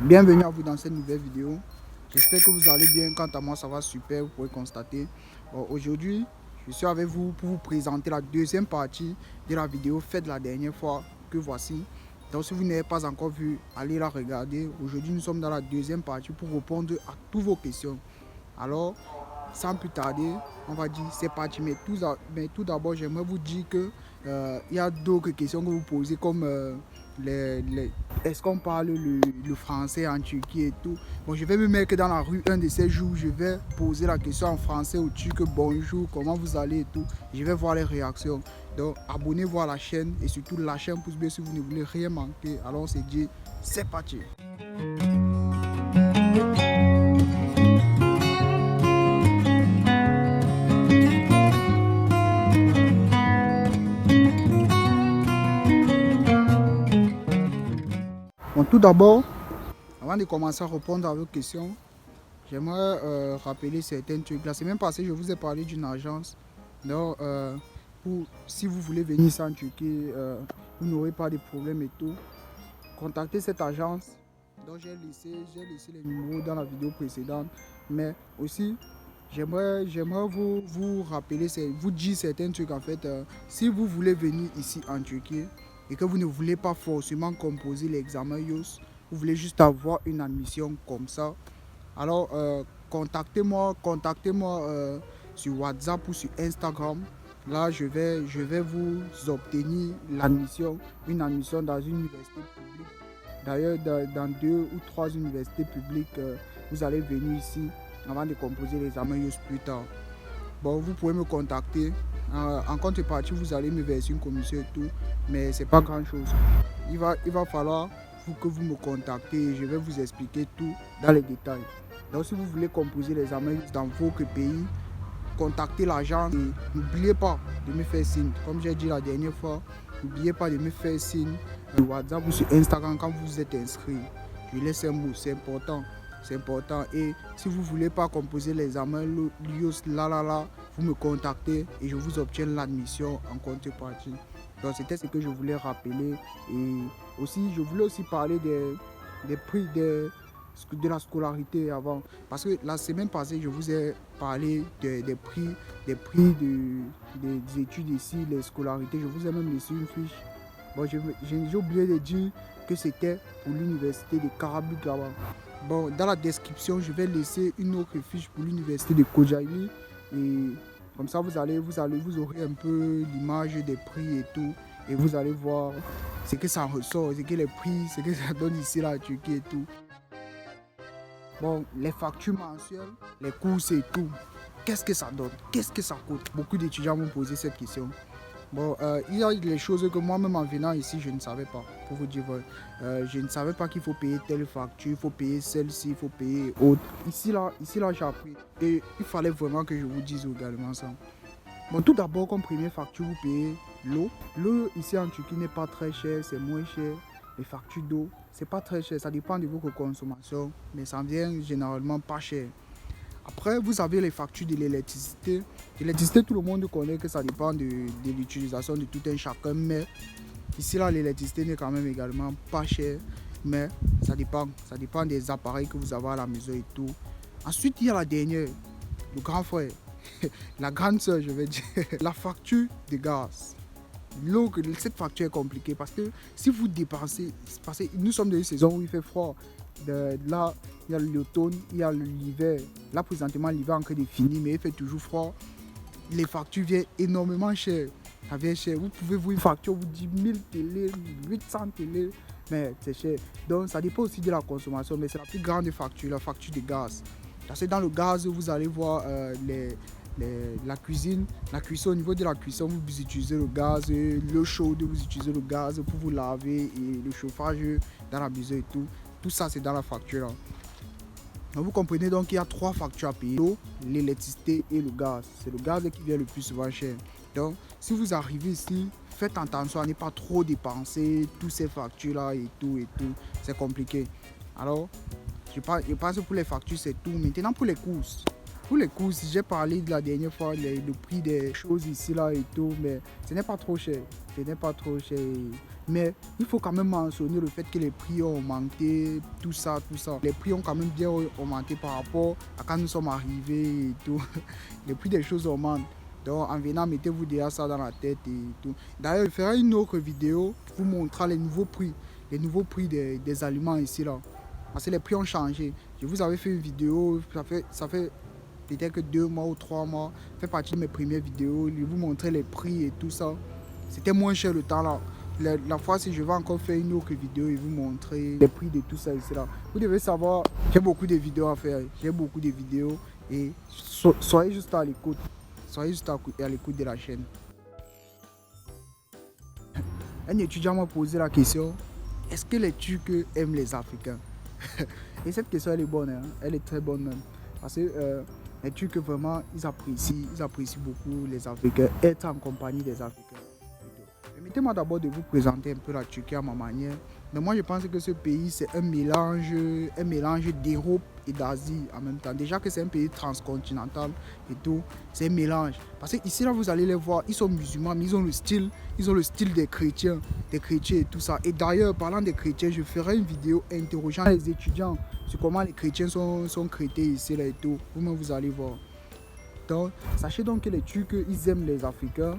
Bienvenue à vous dans cette nouvelle vidéo. J'espère que vous allez bien. Quant à moi, ça va super, vous pouvez constater. Aujourd'hui, je suis avec vous pour vous présenter la deuxième partie de la vidéo faite la dernière fois que voici. Donc si vous n'avez pas encore vu, allez la regarder. Aujourd'hui, nous sommes dans la deuxième partie pour répondre à toutes vos questions. Alors, sans plus tarder, on va dire c'est parti. Mais tout d'abord, j'aimerais vous dire que il y a d'autres questions que vous posez comme est-ce qu'on parle le français en Turquie et tout. Bon, je vais me mettre dans la rue un de ces jours, je vais poser la question en français au Turc, bonjour, comment vous allez et tout. Je vais voir les réactions. Donc, abonnez-vous à la chaîne et surtout lâchez un pouce bleu si vous ne voulez rien manquer. Alors, on s'est dit, c'est parti. Bon, tout d'abord, avant de commencer à répondre à vos questions, j'aimerais rappeler certains trucs. La semaine passée, je vous ai parlé d'une agence. Donc, si vous voulez venir ici en Turquie, vous n'aurez pas de problème et tout. Contactez cette agence. Donc, j'ai laissé les numéros dans la vidéo précédente. Mais aussi, j'aimerais vous rappeler, vous dire certains trucs en fait. Si vous voulez venir ici en Turquie et que vous ne voulez pas forcément composer l'examen IOS, vous voulez juste avoir une admission comme ça, alors contactez-moi sur WhatsApp ou sur Instagram. Là, je vais vous obtenir l'admission, une admission dans une université publique. D'ailleurs, dans 2 ou 3 universités publiques, vous allez venir ici avant de composer l'examen IOS plus tard. Bon, vous pouvez me contacter. En contrepartie, vous allez me verser une commission et tout, mais c'est pas grand chose. Il va falloir que vous me contactez et je vais vous expliquer tout dans les détails. Donc, si vous voulez composer l'examen dans votre pays, contactez l'agence et n'oubliez pas de me faire signe. Comme j'ai dit la dernière fois, n'oubliez pas de me faire signe sur WhatsApp ou sur Instagram quand vous êtes inscrit. Je laisse un mot, c'est important. C'est important. Et si vous ne voulez pas composer l'examen l'IOS vous me contactez et je vous obtiens l'admission en contrepartie. Donc c'était ce que je voulais rappeler. Et aussi, je voulais aussi parler des prix de la scolarité avant. Parce que la semaine passée, je vous ai parlé des prix des études ici, les scolarités. Je vous ai même laissé une fiche. Bon, j'ai oublié de dire que c'était pour l'université de Karabük là-bas. Bon, dans la description, je vais laisser une autre fiche pour l'université de Kocaeli. Et comme ça, vous aurez un peu l'image des prix et tout. Et vous allez voir ce que ça ressort, ce que les prix, ce que ça donne ici là, en Turquie et tout. Bon, les factures mensuelles, les courses et tout. Qu'est-ce que ça donne? Qu'est-ce que ça coûte? Beaucoup d'étudiants m'ont posé cette question. Bon, il y a des choses que moi-même en venant ici, je ne savais pas, pour vous dire vrai. Je ne savais pas qu'il faut payer telle facture, il faut payer celle-ci, il faut payer autre. Ici là, j'ai appris. Et il fallait vraiment que je vous dise également ça. Bon, tout d'abord, comme première facture, vous payez l'eau. L'eau ici en Turquie n'est pas très cher, c'est moins cher. Les factures d'eau, c'est pas très cher, ça dépend de votre consommation, mais ça vient généralement pas cher. Après, vous avez les factures de l'électricité. L'électricité, tout le monde connaît que ça dépend de l'utilisation de tout un chacun. Mais ici, là, l'électricité n'est quand même également pas chère. Mais ça dépend des appareils que vous avez à la maison et tout. Ensuite, il y a la dernière, le grand frère, la grande soeur, je vais dire, la facture de gaz. Cette facture est compliquée parce que si vous dépensez, parce que nous sommes dans une saison où il fait froid. Là, il y a l'automne, il y a l'hiver. Là, présentement, l'hiver est en train de finir, mais il fait toujours froid. Les factures viennent énormément chères. Ça vient cher. Vous pouvez voir une facture, vous dit 1000 télé, 800 télé, mais c'est cher. Donc, ça dépend aussi de la consommation, mais c'est la plus grande facture, la facture de gaz. Parce que dans le gaz, vous allez voir la cuisine, la cuisson. Au niveau de la cuisson, vous utilisez le gaz, l'eau chaude, vous utilisez le gaz pour vous laver et le chauffage dans la maison et tout. Tout ça, c'est dans la facture. Donc, vous comprenez donc qu'il y a 3 factures à payer, l'eau, l'électricité et le gaz. C'est le gaz qui vient le plus souvent cher. Donc, si vous arrivez ici, faites attention à ne pas trop dépenser toutes ces factures-là et tout. C'est compliqué. Alors, je pense que pour les factures, c'est tout. Maintenant, pour les courses. Pour les courses, j'ai parlé de la dernière fois, le prix des choses ici là et tout, mais ce n'est pas trop cher. Ce n'est pas trop cher. Mais il faut quand même mentionner le fait que les prix ont augmenté, tout ça, tout ça. Les prix ont quand même bien augmenté par rapport à quand nous sommes arrivés et tout. Les prix des choses augmentent. Donc en venant, mettez-vous déjà ça dans la tête et tout. D'ailleurs, je ferai une autre vidéo pour vous montrer les nouveaux prix des aliments ici là. Parce que les prix ont changé. Je vous avais fait une vidéo, ça fait peut-être que 2 mois ou 3 mois. Ça fait partie de mes premières vidéos. Je vous montrer les prix et tout ça. C'était moins cher le temps là. La fois, si je vais encore faire une autre vidéo et vous montrer les prix de tout ça ici là. Vous devez savoir, j'ai beaucoup de vidéos à faire. J'ai beaucoup de vidéos et soyez juste à l'écoute. Soyez juste à l'écoute de la chaîne. Un étudiant m'a posé la question, est-ce que les Turcs aiment les Africains? Et cette question elle est bonne, hein? Elle est très bonne même. Parce que les Turcs vraiment, ils apprécient beaucoup les Africains, être en compagnie des Africains. Permettez-moi d'abord de vous présenter un peu la Turquie à ma manière. Mais moi je pense que ce pays c'est un mélange d'Europe et d'Asie en même temps. Déjà que c'est un pays transcontinental et tout, c'est un mélange. Parce que ici là vous allez les voir, ils sont musulmans, mais ils ont le style des chrétiens et tout ça. Et d'ailleurs, parlant des chrétiens, je ferai une vidéo interrogeant les étudiants sur comment les chrétiens sont traités ici là et tout. Vous-même vous allez voir. Donc, sachez donc que les Turcs, ils aiment les Africains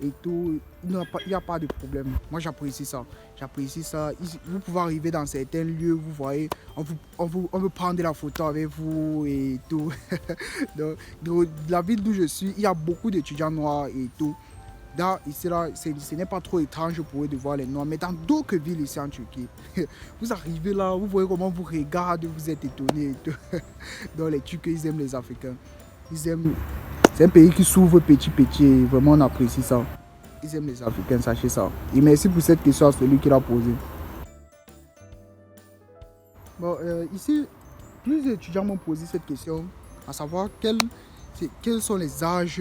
et tout, il n'y a pas de problème. Moi, j'apprécie ça. Vous pouvez arriver dans certains lieux, vous voyez, on veut prendre la photo avec vous et tout. Donc, de la ville d'où je suis, il y a beaucoup d'étudiants noirs et tout. Ici, là, ce n'est pas trop étrange pour eux de voir les noirs, mais dans d'autres villes ici en Turquie, vous arrivez là, vous voyez comment vous regardez, vous êtes étonnés et tout. Donc, les Turcs, ils aiment les Africains. C'est un pays qui s'ouvre petit et vraiment on apprécie ça. Ils aiment les Africains, sachez ça. Et merci pour cette question à celui qui l'a posée. Bon, ici, plusieurs étudiants m'ont posé cette question, à savoir quels sont les âges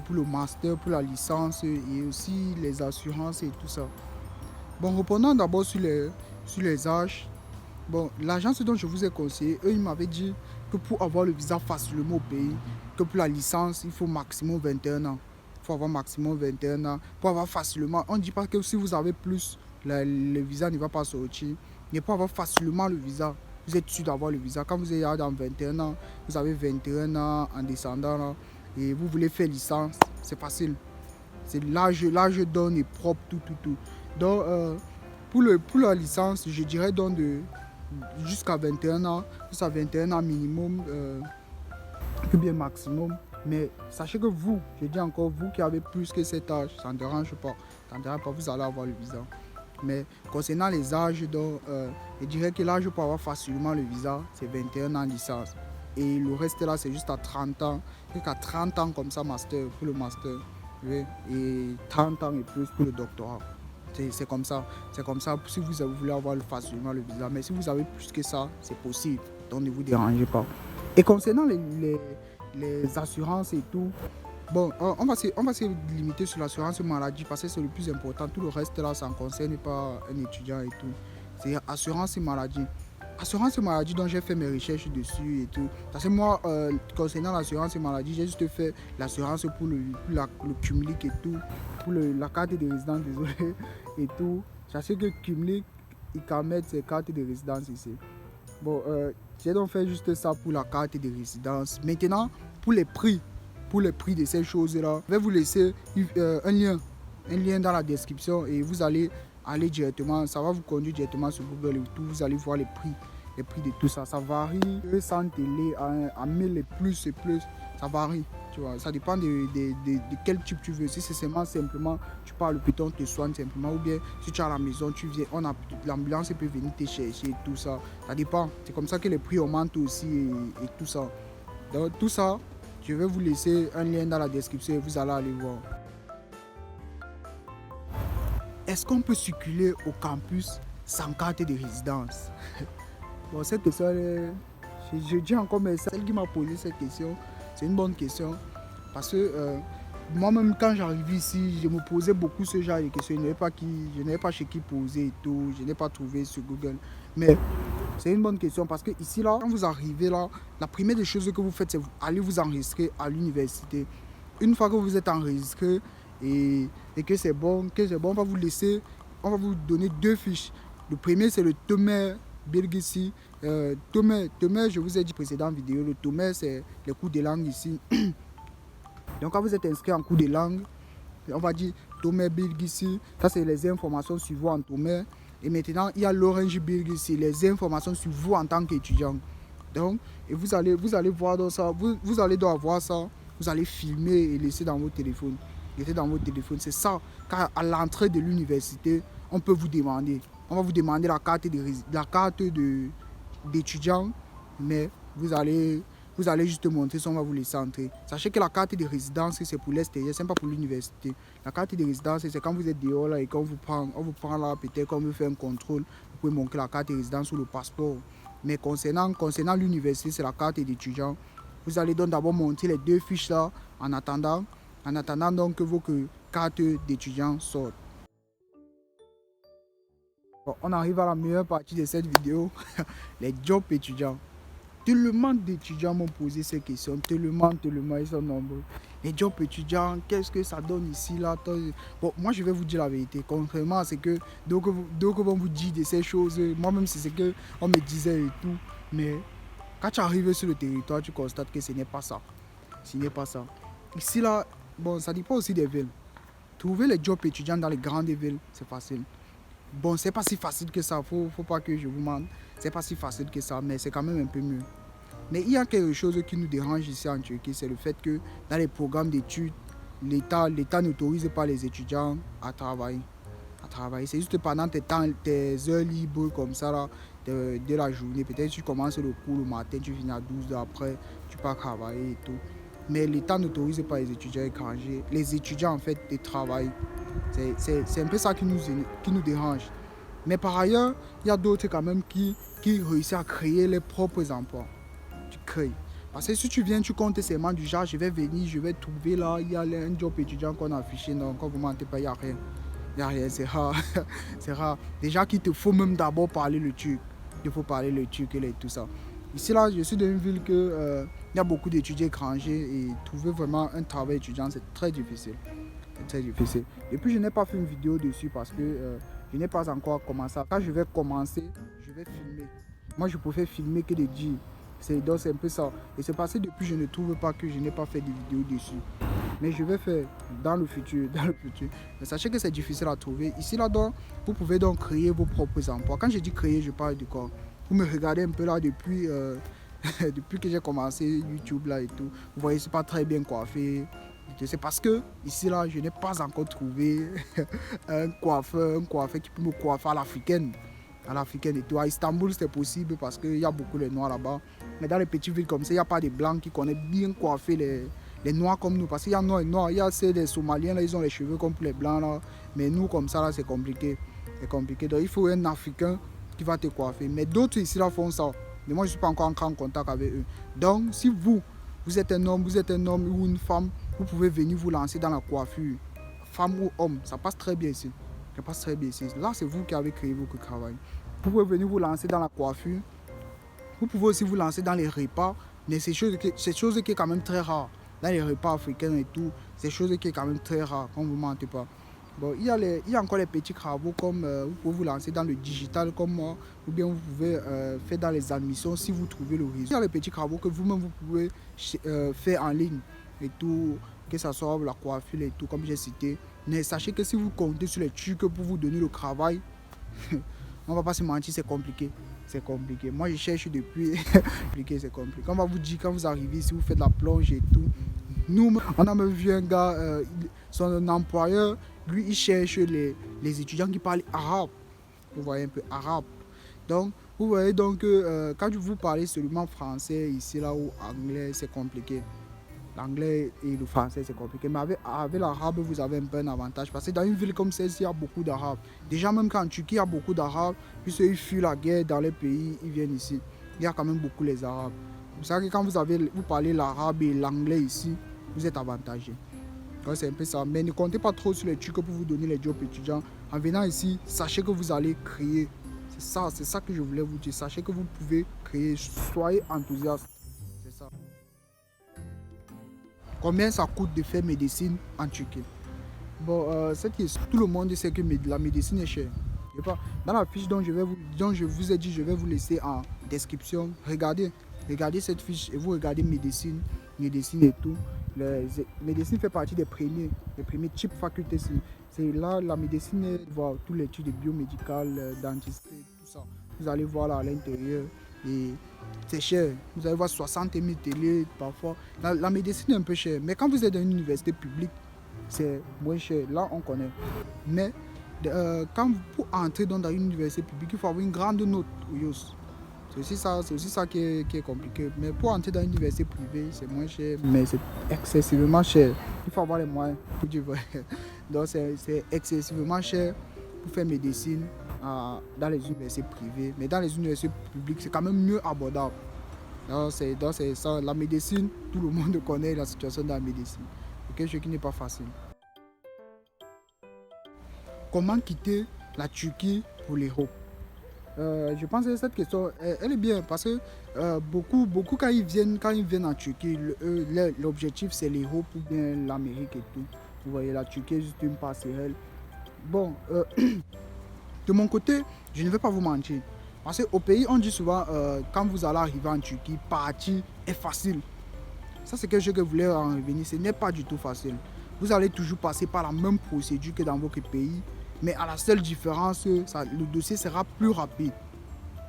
pour le master, pour la licence et aussi les assurances et tout ça. Bon, répondant d'abord sur les âges. Bon, l'agence dont je vous ai conseillé, eux, ils m'avaient dit que pour avoir le visa facilement au pays, que pour la licence, il faut maximum 21 ans. Il faut avoir maximum 21 ans pour avoir facilement. On ne dit pas que si vous avez plus, le visa ne va pas sortir. Mais pour avoir facilement le visa, vous êtes sûr d'avoir le visa. Quand vous êtes dans 21 ans, vous avez 21 ans en descendant là, et vous voulez faire licence, c'est facile. C'est l'âge donne est propre, tout. Donc, pour la licence, je dirais donc jusqu'à 21 ans, jusqu'à 21 ans minimum, ou bien maximum. Mais sachez que vous, je dis encore, vous qui avez plus que cet âge, ça ne dérange pas. Ça ne dérange pas, vous allez avoir le visa. Mais concernant les âges, donc, je dirais que l'âge pour avoir facilement le visa, c'est 21 ans licence. Et le reste là, c'est juste à 30 ans. Jusqu'à 30 ans comme ça, master, pour le master. Oui, et 30 ans et plus pour le doctorat. C'est comme ça. C'est comme ça si vous voulez avoir facilement le visa. Mais si vous avez plus que ça, c'est possible. Donc ne vous dérangez pas. Et concernant les assurances et tout, bon, on va se limiter sur l'assurance maladie parce que c'est le plus important. Tout le reste là, ça ne concerne pas un étudiant et tout. C'est assurance maladie. Assurance maladie dont j'ai fait mes recherches dessus et tout. Parce que moi, concernant l'assurance maladie, j'ai juste fait l'assurance pour le Cumlic et tout. Pour la carte de résidence, désolé, et tout. Je sais que Cumlic, ils can mettre ses cartes de résidence ici. Bon, j'ai donc fait juste ça pour la carte de résidence. Maintenant, pour les prix de ces choses-là, je vais vous laisser un lien dans la description et vous allez aller directement, ça va vous conduire directement sur Google et tout, vous allez voir les prix de tout ça. Ça varie de 100 télé à 1000 et plus, ça varie. Tu vois, ça dépend de quel type tu veux. Si c'est simplement, tu pars à l'hôpital, on te soigne simplement, ou bien si tu es à la maison, tu viens, l'ambulance peut venir te chercher, tout ça. Ça dépend. C'est comme ça que les prix augmentent aussi et tout ça. Donc tout ça, je vais vous laisser un lien dans la description et vous allez aller voir. Est-ce qu'on peut circuler au campus sans carte de résidence? Bon, cette question, je dis encore, mais celle qui m'a posé cette question, c'est une bonne question. Parce que moi-même, quand j'arrive ici, je me posais beaucoup ce genre de questions. Je n'avais pas chez qui poser et tout. Je n'ai pas trouvé sur Google. Mais C'est une bonne question parce que ici, là, quand vous arrivez là, la première des choses que vous faites, c'est aller vous enregistrer à l'université. Une fois que vous êtes enregistré et que c'est bon, on va vous laisser, on va vous donner 2 fiches. Le premier, c'est le Tomer Birgissi. Tomer, je vous ai dit précédente vidéo, le Tomer, c'est les cours de langue ici. Donc quand vous êtes inscrit en cours de langue, on va dire Tomer Birgissi, ça c'est les informations sur vous en Tomer. Et maintenant, il y a l'Orange Birgissi, les informations sur vous en tant qu'étudiant. Donc, et vous allez voir dans ça, vous allez devoir voir ça, vous allez filmer et laisser dans votre téléphone. C'est ça, car à l'entrée de l'université, on peut vous demander. On va vous demander la carte d'étudiant, mais vous allez juste montrer ça, on va vous laisser entrer. Sachez que la carte de résidence, c'est pour l'extérieur, c'est pas pour l'université. La carte de résidence, c'est quand vous êtes dehors là et qu'on vous prend là, peut-être qu'on veut faire un contrôle, vous pouvez montrer la carte de résidence ou le passeport. Mais concernant l'université, c'est la carte d'étudiant. Vous allez donc d'abord monter les 2 fiches là en attendant donc que vos cartes d'étudiant sortent. Bon, on arrive à la meilleure partie de cette vidéo, les jobs étudiants. Tellement d'étudiants m'ont posé ces questions, tellement, ils sont nombreux. Les jobs étudiants, qu'est-ce que ça donne ici, là? Bon, moi je vais vous dire la vérité, contrairement à ce que d'autres vont vous dire de ces choses, moi-même c'est ce qu'on me disait et tout, mais quand tu arrives sur le territoire, tu constates que ce n'est pas ça. Ici, là, bon, ça dépend aussi des villes. Trouver les jobs étudiants dans les grandes villes, c'est facile. Bon, c'est pas si facile que ça, faut pas que je vous mente. C'est pas si facile que ça, mais c'est quand même un peu mieux. Mais il y a quelque chose qui nous dérange ici en Turquie, c'est le fait que dans les programmes d'études, l'État n'autorise pas les étudiants à travailler. C'est juste pendant tes heures libres comme ça là, de la journée. Peut-être tu commences le cours le matin, tu finis à 12 heures après, tu pars travailler et tout. Mais l'État n'autorise pas les étudiants étrangers. Les étudiants en fait, ils travaillent. C'est un peu ça qui nous dérange. Mais par ailleurs, il y a d'autres quand même qui réussissent à créer leurs propres emplois. Tu crées. Parce que si tu viens, tu comptes seulement du genre, je vais venir, je vais trouver là, il y a un job étudiant qu'on a affiché, donc quand vous ne mentez pas, il n'y a rien. Il n'y a rien, c'est rare. C'est rare. Déjà qu'il te faut même d'abord parler le turc. Il faut parler le turc et tout ça. Ici là, je suis dans une ville que il y a beaucoup d'étudiants étrangers et trouver vraiment un travail étudiant, c'est très difficile. Très difficile. Et puis je n'ai pas fait une vidéo dessus parce que je n'ai pas encore commencé. Quand je vais commencer, je vais filmer. Moi je préfère filmer que de dire. Donc c'est un peu ça. Et c'est parce que depuis je ne trouve pas que je n'ai pas fait de vidéo dessus. Mais je vais faire dans le futur. Mais sachez que c'est difficile à trouver. Ici là-dedans, vous pouvez donc créer vos propres emplois. Quand je dis créer, je parle de quoi? Vous me regardez un peu là depuis que j'ai commencé YouTube là et tout. Vous voyez, c'est pas très bien coiffé. C'est parce que ici là, je n'ai pas encore trouvé un coiffeur qui peut me coiffer à l'africaine. Et tout. À Istanbul, c'était possible parce qu'il y a beaucoup de noirs là-bas. Mais dans les petites villes comme ça, il n'y a pas de blancs qui connaissent bien coiffer les noirs comme nous. Parce qu'il y a noirs et noirs. Il y a des Somaliens là, ils ont les cheveux comme pour les blancs là. Mais nous, comme ça là, c'est compliqué. Donc il faut un Africain qui va te coiffer. Mais d'autres ici là font ça. Mais moi, je ne suis pas encore en contact avec eux. Donc, si vous êtes un homme ou une femme, vous pouvez venir vous lancer dans la coiffure. Femme ou homme, ça passe très bien ici. Là, c'est vous qui avez créé votre travail. Vous pouvez venir vous lancer dans la coiffure. Vous pouvez aussi vous lancer dans les repas. Mais c'est chose qui est quand même très rare. Dans les repas africains et tout, c'est chose qui est quand même très rare, quand vous ne mentez pas. Bon, il y a encore les petits travaux comme vous pouvez vous lancer dans le digital comme moi, ou bien vous pouvez faire dans les admissions si vous trouvez le réseau. Il y a les petits travaux que vous-même vous pouvez faire en ligne et tout, que ce soit la coiffure et tout, comme j'ai cité. Mais sachez que si vous comptez sur les trucs pour vous donner le travail, on ne va pas se mentir, c'est compliqué. Moi, je cherche depuis. C'est compliqué. On va vous dire, quand vous arrivez ici, vous faites la plonge et tout. Nous, on a même vu un gars, son employeur, lui, il cherche les étudiants qui parlent arabe. Vous voyez un peu arabe. Donc, vous voyez donc quand vous parlez seulement français ici, là, ou anglais, c'est compliqué. L'anglais et le français, c'est compliqué. Mais avec l'arabe, vous avez un peu un avantage. Parce que dans une ville comme celle-ci, il y a beaucoup d'arabes. Déjà, même quand en Turquie, il y a beaucoup d'arabes. Puisqu'ils fuient la guerre dans les pays, ils viennent ici. Il y a quand même beaucoup les arabes. Vous savez que quand vous parlez l'arabe et l'anglais ici, vous êtes avantagé. C'est un peu ça. Mais ne comptez pas trop sur les Turcs pour vous donner les jobs étudiants. En venant ici, sachez que vous allez créer. C'est ça que je voulais vous dire. Sachez que vous pouvez créer, soyez enthousiaste. C'est ça. Combien ça coûte de faire médecine en Turquie? Bon, cette question, tout le monde sait que la médecine est chère. Je sais pas, dans la fiche dont je vous ai dit, je vais vous laisser en description. Regardez cette fiche et vous regardez médecine et tout. Médecine fait partie des premiers types facultés. C'est là la médecine, voir tous les études biomédicales, dentiste, tout ça. Vous allez voir là à l'intérieur et c'est cher. Vous allez voir 60 000 télé parfois. La médecine est un peu chère, mais quand vous êtes dans une université publique, c'est moins cher. Là, on connaît. Mais pour entrer dans une université publique, il faut avoir une grande note. C'est aussi ça qui est compliqué. Mais pour entrer dans une université privée, c'est moins cher, mais c'est excessivement cher. Il faut avoir les moyens, pour dire vrai. Donc c'est excessivement cher pour faire médecine dans les universités privées. Mais dans les universités publiques, c'est quand même mieux abordable. Donc c'est ça. La médecine, tout le monde connaît la situation de la médecine. C'est quelque chose qui n'est pas facile. Comment quitter la Turquie pour l'Europe? Je pense que cette question, elle est bien parce que beaucoup quand ils viennent en Turquie, l'objectif c'est l'Europe ou bien l'Amérique et tout. Vous voyez, la Turquie est juste une passerelle. Bon, de mon côté, je ne vais pas vous mentir. Parce qu'au pays, on dit souvent, quand vous allez arriver en Turquie, partir est facile. Ça, c'est quelque chose que je voulais en revenir. Ce n'est pas du tout facile. Vous allez toujours passer par la même procédure que dans votre pays. Mais à la seule différence, le dossier sera plus rapide.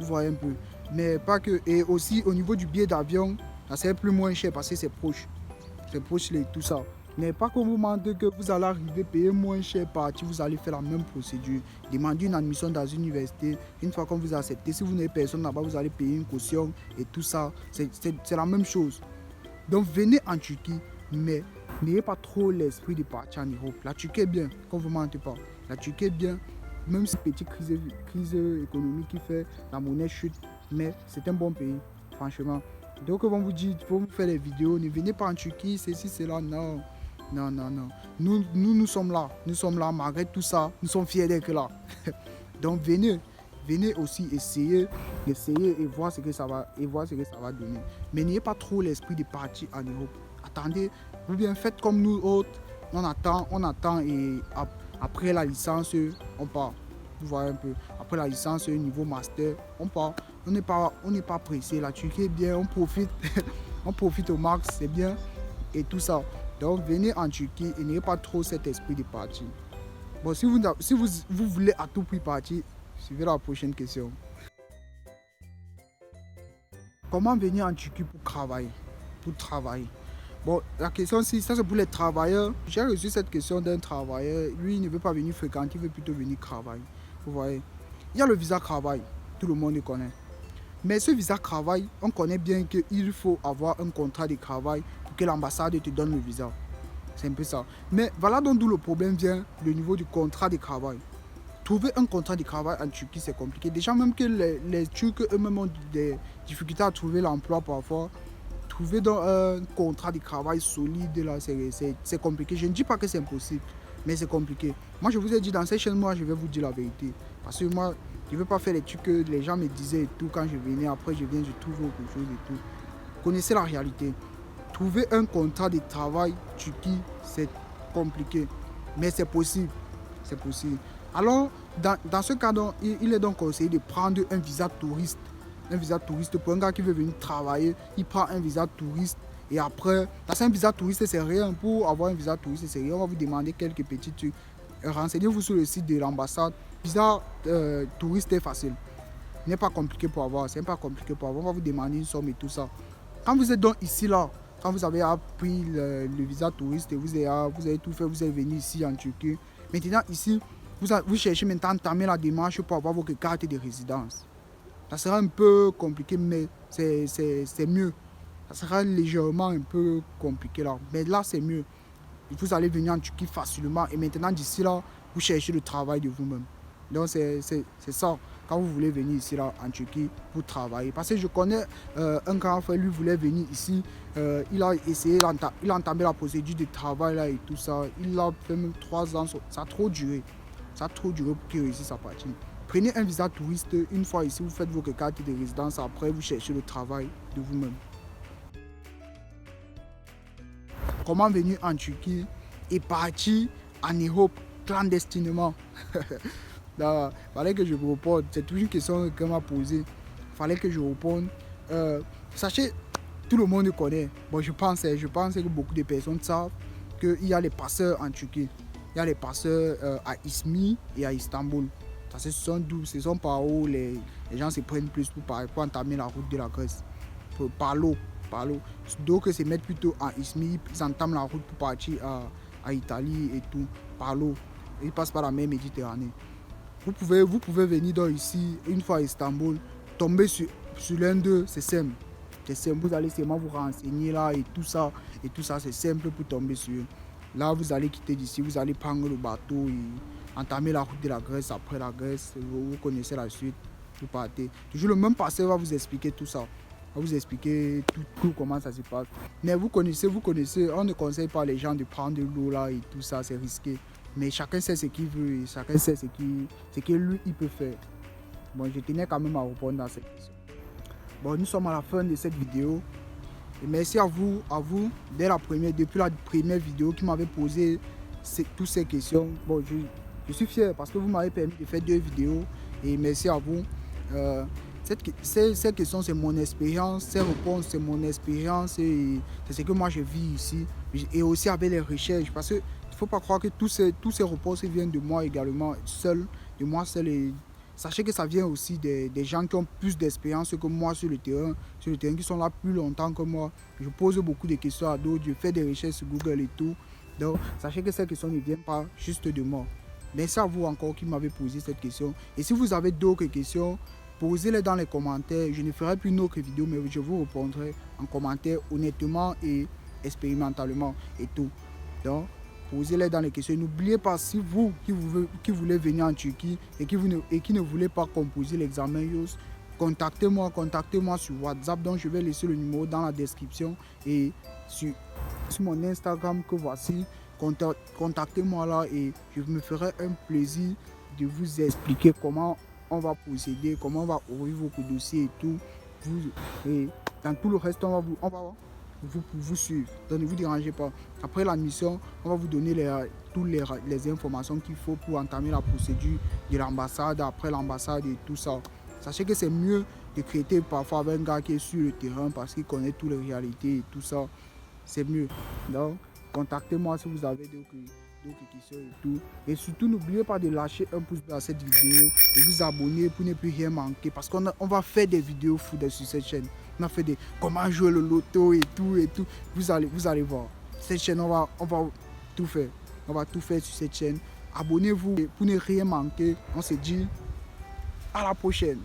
Vous voyez un peu. Mais pas que. Et aussi au niveau du billet d'avion, ça sera plus moins cher parce que c'est proche. C'est proche tout ça. Mais pas qu'on vous demande que vous allez arriver payer moins cher partir, vous allez faire la même procédure. Demander une admission dans une université. Une fois qu'on vous a accepté, si vous n'avez personne là-bas, vous allez payer une caution et tout ça. C'est la même chose. Donc venez en Turquie, mais n'ayez pas trop l'esprit de partir en Europe. La Turquie est bien, qu'on ne vous mente pas. La Turquie est bien, même si petite crise économique qui fait la monnaie chute, mais c'est un bon pays, franchement. Donc on vous dit, il faut vous faire des vidéos, ne venez pas en Turquie, ceci, cela, non. Nous sommes là, malgré tout ça, nous sommes fiers d'être là. Donc venez aussi essayer et voir ce que ça va donner. Mais n'ayez pas trop l'esprit de partir en Europe. Attendez, ou bien faites comme nous autres, on attend et après la licence, on part. Vous voyez un peu. Après la licence, niveau master, on part. On n'est pas pressé. La Turquie est bien, on profite. On profite au max, c'est bien. Et tout ça. Donc venez en Turquie et n'ayez pas trop cet esprit de partir. Bon, si vous voulez à tout prix partir, suivez la prochaine question. Comment venir en Turquie pour travailler? Bon, la question, ça c'est pour les travailleurs. J'ai reçu cette question d'un travailleur. Lui, il ne veut pas venir fréquenter, il veut plutôt venir travailler. Vous voyez, il y a le visa travail, tout le monde le connaît. Mais ce visa travail, on connaît bien qu'il faut avoir un contrat de travail pour que l'ambassade te donne le visa. C'est un peu ça. Mais voilà donc d'où le problème vient, le niveau du contrat de travail. Trouver un contrat de travail en Turquie, c'est compliqué. Déjà, même que les Turcs eux-mêmes ont des difficultés à trouver l'emploi parfois. Trouver dans un contrat de travail solide, là, c'est compliqué. Je ne dis pas que c'est impossible, mais c'est compliqué. Moi, je vous ai dit, dans ces chaînes, moi, je vais vous dire la vérité. Parce que moi, je ne veux pas faire les trucs que les gens me disaient et tout quand je venais. Après, je trouve autre chose et tout. Connaissez la réalité. Trouver un contrat de travail Turquie, c'est compliqué. Mais c'est possible. C'est possible. Alors, dans ce cas, il est donc conseillé de prendre un visa touriste. Un visa touriste pour un gars qui veut venir travailler, il prend un visa touriste et après, parce qu'un visa touriste c'est rien, pour avoir un visa touriste c'est rien, on va vous demander quelques petits trucs. Renseignez-vous sur le site de l'ambassade. Visa touriste est facile, n'est pas compliqué pour avoir, c'est pas compliqué pour avoir, on va vous demander une somme et tout ça. Quand vous êtes donc ici là, quand vous avez appris le visa touriste et vous avez tout fait, vous êtes venu ici en Turquie, maintenant ici, vous cherchez maintenant à entamer la démarche pour avoir votre carte de résidence. Ça sera un peu compliqué, mais c'est mieux. Ça sera légèrement un peu compliqué là. Mais là, c'est mieux. Vous allez venir en Turquie facilement. Et maintenant, d'ici là, vous cherchez le travail de vous-même. Donc, c'est ça. Quand vous voulez venir ici là, en Turquie pour travailler. Parce que je connais un grand frère, lui voulait venir ici. Il a essayé, il a entamé la procédure de travail là et tout ça. Il a fait même 3 ans. Ça a trop duré. Ça a trop duré pour qu'il réussisse à partir. Prenez un visa touriste. Une fois ici, vous faites votre carte de résidence. Après, vous cherchez le travail de vous-même. Comment venir en Turquie et partir en Europe clandestinement? Il fallait que je vous réponde. C'est toujours une question qu'on m'a posée. Il fallait que je réponde. Sachez, tout le monde connaît. Bon, je pense que beaucoup de personnes savent qu'il y a les passeurs en Turquie. Il y a les passeurs à Izmir et à Istanbul. Ça, ce sont par où les gens se prennent plus pour entamer la route de la Grèce. Par l'eau. Donc, se mettent plutôt à Izmir, ils entament la route pour partir à Italie et tout, par l'eau. Ils passent par la mer Méditerranée. Vous pouvez venir donc ici, une fois à Istanbul, tomber sur l'un d'eux, c'est simple. Vous allez seulement vous renseigner là et tout ça, c'est simple pour tomber sur eux. Là, vous allez quitter d'ici, vous allez prendre le bateau et entamer la route de la Grèce. Après la Grèce, vous connaissez la suite, vous partez. Toujours le même passeur va vous expliquer tout ça. Va vous expliquer tout comment ça se passe. Mais vous connaissez, on ne conseille pas les gens de prendre de l'eau là et tout ça, c'est risqué. Mais chacun sait ce qu'il veut et chacun sait ce que lui il peut faire. Bon, je tenais quand même à répondre à cette question. Bon, nous sommes à la fin de cette vidéo. Et merci à vous, depuis la première vidéo qui m'avait posé toutes ces questions. Bon, je suis fier parce que vous m'avez permis de faire 2 vidéos. Et merci à vous. Ces questions, c'est mon expérience. Ces réponses, c'est mon expérience. Et c'est ce que moi, je vis ici. Et aussi avec les recherches. Parce qu'il ne faut pas croire que tous ces réponses viennent de moi également, de moi seul. Et sachez que ça vient aussi des gens qui ont plus d'expérience que moi sur le terrain, qui sont là plus longtemps que moi. Je pose beaucoup de questions à d'autres, je fais des recherches sur Google et tout. Donc, sachez que ces questions ne viennent pas juste de moi. Merci à vous encore qui m'avez posé cette question. Et si vous avez d'autres questions, posez-les dans les commentaires. Je ne ferai plus une autre vidéo, mais je vous répondrai en commentaire honnêtement et expérimentalement et tout. Donc, posez-les dans les questions. N'oubliez pas, si vous qui voulez venir en Turquie et qui ne voulez pas composer l'examen IELTS, contactez-moi sur WhatsApp. Donc je vais laisser le numéro dans la description et sur mon Instagram que voici. Contactez-moi là et je me ferai un plaisir de vous expliquer comment on va procéder, comment on va ouvrir vos dossiers et tout. Et dans tout le reste, on va vous suivre, donc ne vous dérangez pas. Après l'admission, on va vous donner toutes les informations qu'il faut pour entamer la procédure de l'ambassade, après l'ambassade et tout ça. Sachez que c'est mieux de traiter parfois avec un gars qui est sur le terrain parce qu'il connaît toutes les réalités et tout ça. C'est mieux. Donc, contactez-moi si vous avez d'autres questions et tout. Et surtout, n'oubliez pas de lâcher un pouce bleu à cette vidéo, de vous abonner pour ne plus rien manquer parce qu'on va faire des vidéos fous sur cette chaîne. On a fait des comment jouer le loto et tout. Vous allez voir. Cette chaîne, on va tout faire. On va tout faire sur cette chaîne. Abonnez-vous pour ne rien manquer. On se dit à la prochaine.